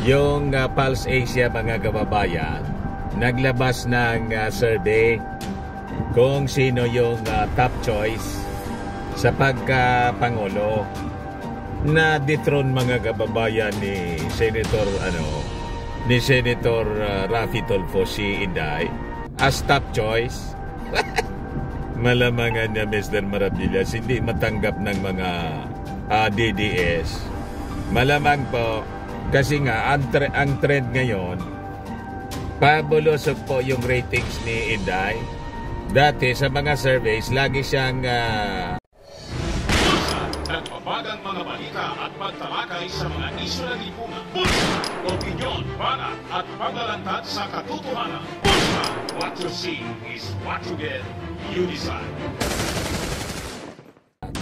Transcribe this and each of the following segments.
Yung Pulse Asia, mga kababayan, naglabas ng survey kung sino yung top choice sa pagka-pangulo. Na dethrone, mga kababayan, ni Senator Raffy Tulfo si Inday as top choice. Malamangan niya, Mr. Maravillas, hindi matanggap ng mga DDS. Malamang po, kasi nga ang trend ngayon, pabulusok po yung ratings ni Inday. Dati sa mga surveys, lagi siyang nagpapagang mga balita at pagtalakay sa mga isyu ng lipunan. Bulsa, opinyon, banat at paglalantad sa katotohanan. Bulsa, what you see is what you get. You decide.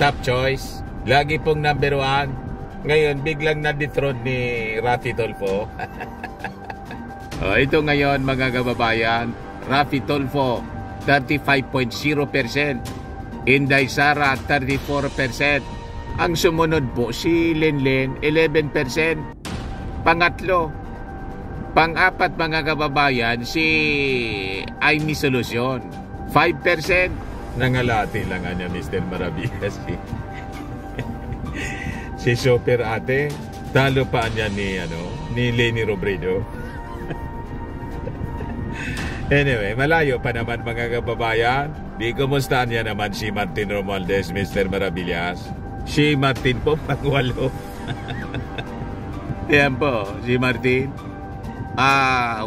Top choice, lagi pong number 1. Ngayon, biglang na-dethrone ni Raffy Tulfo. Ito ngayon, mga kababayan, Raffy Tulfo, 35.0%. Inday Sara, 34%. Ang sumunod po, si Lenlen, 11%. Pangatlo. Pang-apat, mga kababayan, si Aimee Solucion, 5%. Nangalati lang niya, Mr. Maravillas. Si Super Ate, talo pa niya ni Leni Robredo. Anyway, malayo pa naman, mga kababayan. Di kumusta niya naman si Martin Romualdez, Mr. Maravillas. Si Martin po, pang-8. Yan po, si Martin. 1%.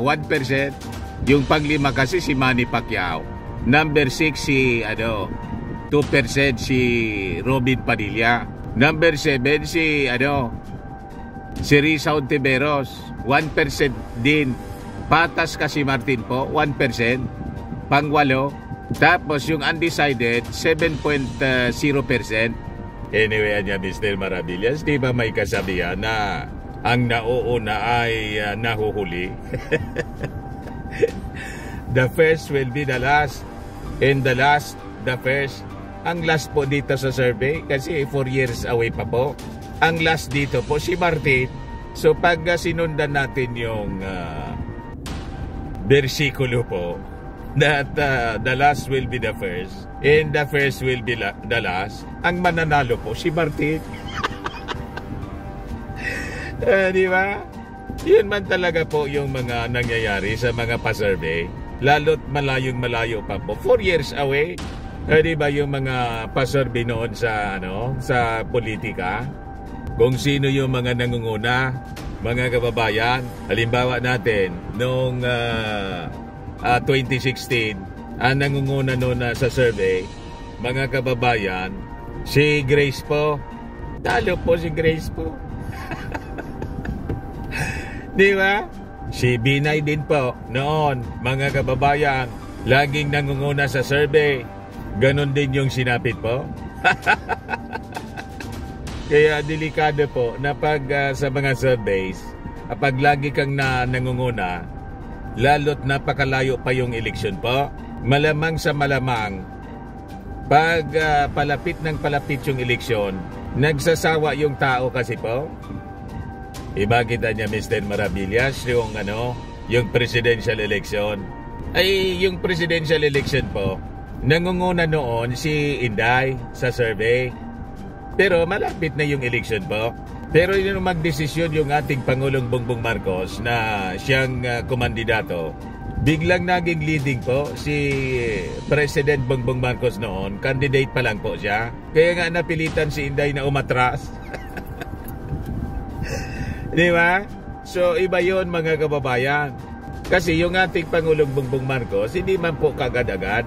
Yung pang-5 kasi si Manny Pacquiao. Number 6 si 2% si Robin Padilla. Number 7 si Risa Ontiveros, 1% din. Patas kasi Martin po, 1%. Pang-8. Tapos yung undecided, 7.0%. Anyway, niya, Mr. Maravillas, di ba may kasabihan na ang nauuna ay nahuhuli? The first will be the last, and the last, the first. Ang last po dito sa survey, kasi 4 years away pa po. Ang last dito po, si Martin. So pag sinundan natin yung versikulo po, that the last will be the first, and the first will be the last, ang mananalo po, si Martin. Di ba? Yun man talaga po yung mga nangyayari sa mga pa-survey. Lalo't malayo pa po. 4 years away. Di ba yung mga pa-survey noon sa politika? Kung sino yung mga nangunguna, mga kababayan. Halimbawa natin, noong 2016, ang nangunguna noon sa survey, mga kababayan, si Grace po. Talo po si Grace po. Di ba? Si Binay din po noon, mga kababayan, laging nangunguna sa survey. Ganon din yung sinapit po. Kaya delikado po na pag sa mga surveys, pag lagi kang nangunguna, lalo't napakalayo pa yung eleksyon po, malamang sa malamang, pag palapit yung eleksyon, nagsasawa yung tao kasi po. Iba kita niya, Mr. Maravillas, yung presidential election. Ay, yung presidential election po, nangunguna noon si Inday sa survey. Pero malapit na yung election po. Pero yun magdesisyon yung ating Pangulong Bongbong Marcos na siyang kumandidato. Biglang naging leading po si President Bongbong Marcos noon. Candidate pa lang po siya. Kaya nga napilitan si Inday na umatras. Di ba? So iba yun, mga kababayan. Kasi yung ating Pangulong Bongbong Marcos, hindi man po kagad-agad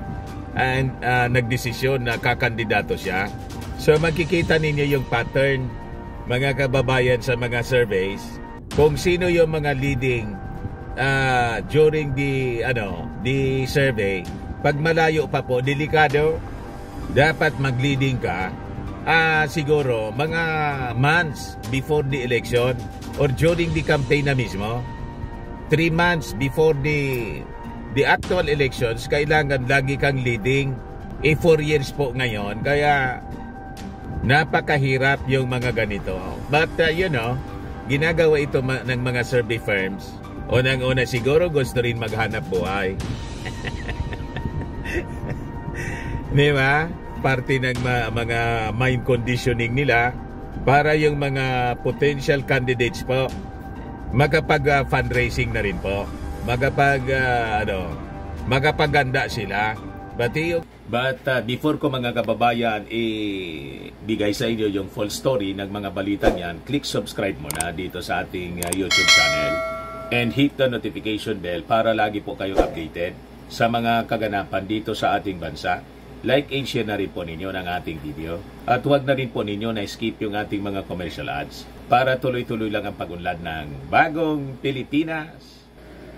and nagdesisyon na kakandidato siya. So makikita ninyo yung pattern, mga kababayan, sa mga surveys, kung sino yung mga leading during the survey. Pag malayo pa po, delikado, dapat mag-leading ka siguro mga months before the election or during the campaign na mismo. 3 months before the actual elections, kailangan lagi kang leading. 4 years po ngayon, kaya napakahirap yung mga ganito. But ginagawa ito ng mga survey firms. Unang-una siguro gusto rin maghanap buhay. Di ba? Parte ng mga mind conditioning nila para yung mga potential candidates po magkapag-fundraising na rin po. Magkapaganda sila. But before ko mga kababayan bigay sa inyo yung full story ng mga balita niyan, click subscribe muna dito sa ating YouTube channel and hit the notification bell para lagi po kayong updated sa mga kaganapan dito sa ating bansa. Like and share na rin po ninyo ng ating video at huwag na rin po ninyo na skip yung ating mga commercial ads para tuloy-tuloy lang ang pag-unlad ng bagong Pilipinas.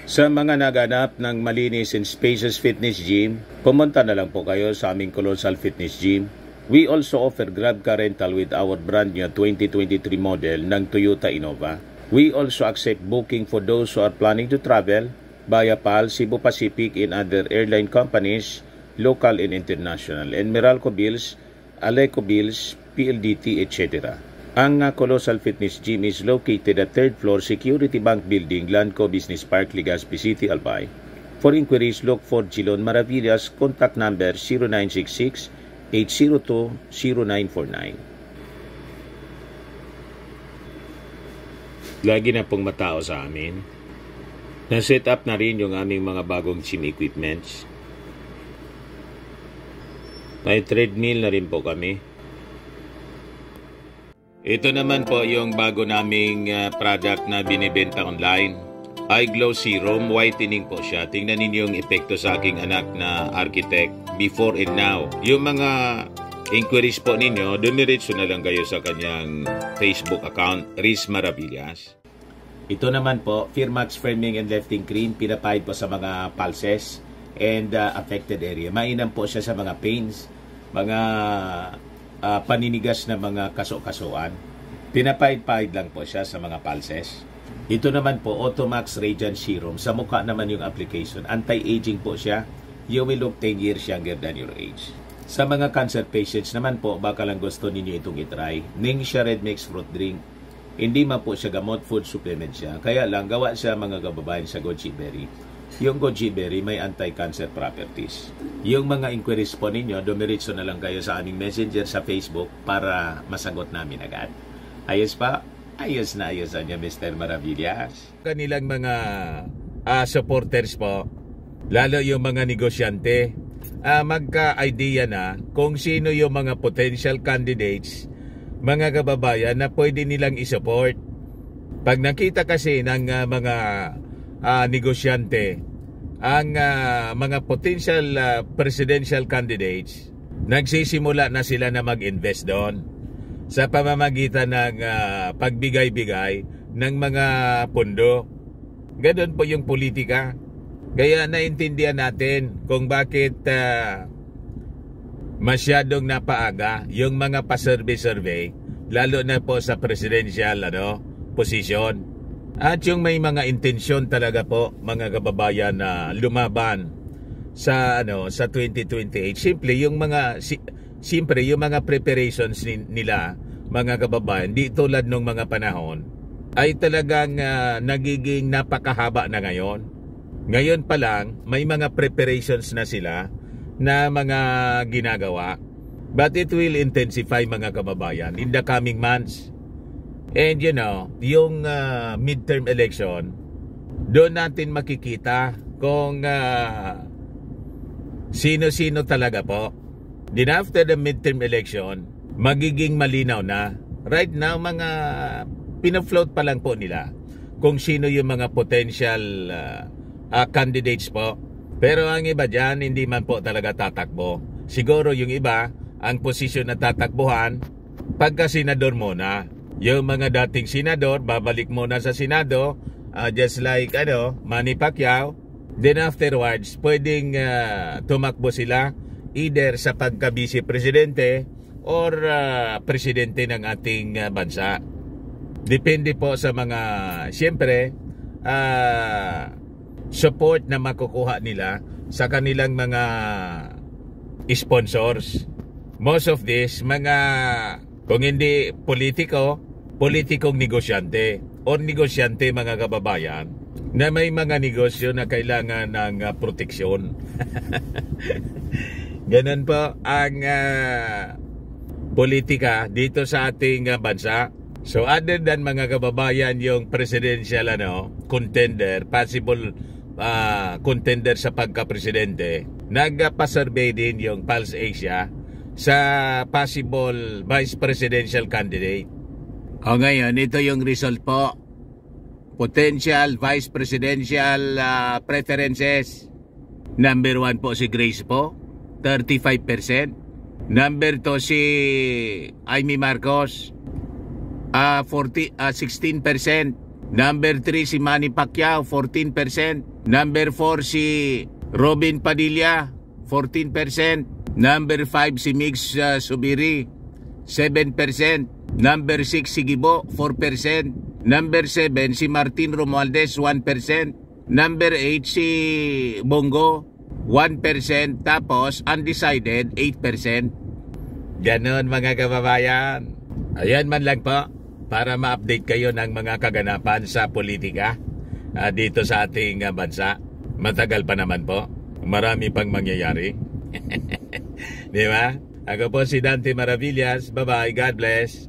Sa mga naganap ng malinis and spacious fitness gym, pumunta na lang po kayo sa aming Colossal Fitness Gym. We also offer Grab car rental with our brand new 2023 model ng Toyota Innova. We also accept booking for those who are planning to travel via PAL, Cebu Pacific and other airline companies, local and international, and Meralco Bills, Aleco Bills, PLDT, etc. Ang Colossal Fitness Gym is located at 3rd floor Security Bank Building, Lanco Business Park, Legazpi City, Albay. For inquiries, look for Gilon Maravillas. Contact number 0966-802-0949. Lagi na pong matao sa amin. Na-set up na rin yung aming mga bagong gym equipments. May treadmill na rin po kami. Ito naman po yung bago naming product na binibenta online. Eye Glow Serum, whitening po siya. Tingnan ninyo yung epekto sa aking anak na architect before and now. Yung mga inquiries po ninyo, dumiretso na lang kayo sa kanyang Facebook account, Riz Maravillas. Ito naman po, Firmax Firming and Lifting Cream, pinapahid po sa mga pulses and affected area. Mainam po siya sa mga pains, mga paninigas na mga kaso-kasuan. Pinapahid-pahid lang po siya sa mga pulses. Ito naman po, Automax Radiant Serum. Sa mukha naman yung application. Anti-aging po siya. You will look 10 years younger than your age. Sa mga cancer patients naman po, baka lang gusto ninyo itong itry. Ningxia Red Mix Fruit Drink. Hindi man po siya gamot, food supplement siya. Kaya lang, gawa siya mga kababayan sa goji berry. Yung goji berry may anti-cancer properties. Yung mga inquiries po ninyo, dumiretso na lang kayo sa aming messenger sa Facebook para masagot namin agad. Ayos pa? Ayos na ayos niya, Mr. Maravillas. Kanilang mga supporters po, lalo yung mga negosyante, magka-idea na kung sino yung mga potential candidates, mga kababayan na pwede nilang isupport. Pag nakita kasi ng mga negosyante ang mga potential presidential candidates, nagsisimula na sila na mag-invest doon sa pamamagitan ng pagbigay-bigay ng mga pondo. Ganun po yung politika. Kaya naintindihan natin kung bakit masyadong napaaga yung mga pa-survey-survey, lalo na po sa presidential position. At yung may mga intensyon talaga po, mga kababayan, na lumaban sa sa 2028. Simple yung mga preparations nila, mga kababayan, di tulad nung mga panahon, ay talagang nagiging napakahaba na ngayon. Ngayon pa lang, may mga preparations na sila na mga ginagawa. But it will intensify, mga kababayan, in the coming months. And yung midterm election, doon natin makikita kung sino-sino talaga po. Then after the midterm election, magiging malinaw na. Right now, mga pinafloat pa lang po nila kung sino yung mga potential candidates po. Pero ang iba dyan, hindi man po talaga tatakbo. Siguro yung iba, ang posisyon na tatakbuhan, pagka senador muna. Yung mga dating senador, babalik muna sa Senado, just like Manny Pacquiao. Then afterwards, pwedeng tumakbo sila either sa pagka-vice presidente or presidente ng ating bansa. Depende po sa mga, siyempre, support na makukuha nila sa kanilang mga sponsors. Most of this, mga, kung hindi politikong negosyante o negosyante, mga kababayan, na may mga negosyo na kailangan ng proteksyon. Ganun po ang politika dito sa ating bansa. So other than, mga kababayan, yung presidential contender, possible contender sa pagka-presidente, nagpa-survey din yung Pulse Asia sa possible vice presidential candidate. O ngayon, ito yung result po. Potential vice presidential preferences. Number 1 po si Grace po, 35%. Number 2 si Amy Marcos, 16%. Number 3 si Manny Pacquiao, 14%. Number 4 si Robin Padilla, 14%. Number 5 si Mix Subiri, 7%. Number 6 si Gibo, 4%. Number 7 si Martin Romualdez, 1%. Number 8 si Bongo, 1%. Tapos undecided, 8%. Ganon, mga kababayan. Ayan man lang po, para ma-update kayo ng mga kaganapan sa politika dito sa ating bansa. Matagal pa naman po. Marami pang mangyayari. Di ba? Ako po si Dante Maravillas. Bye-bye. God bless.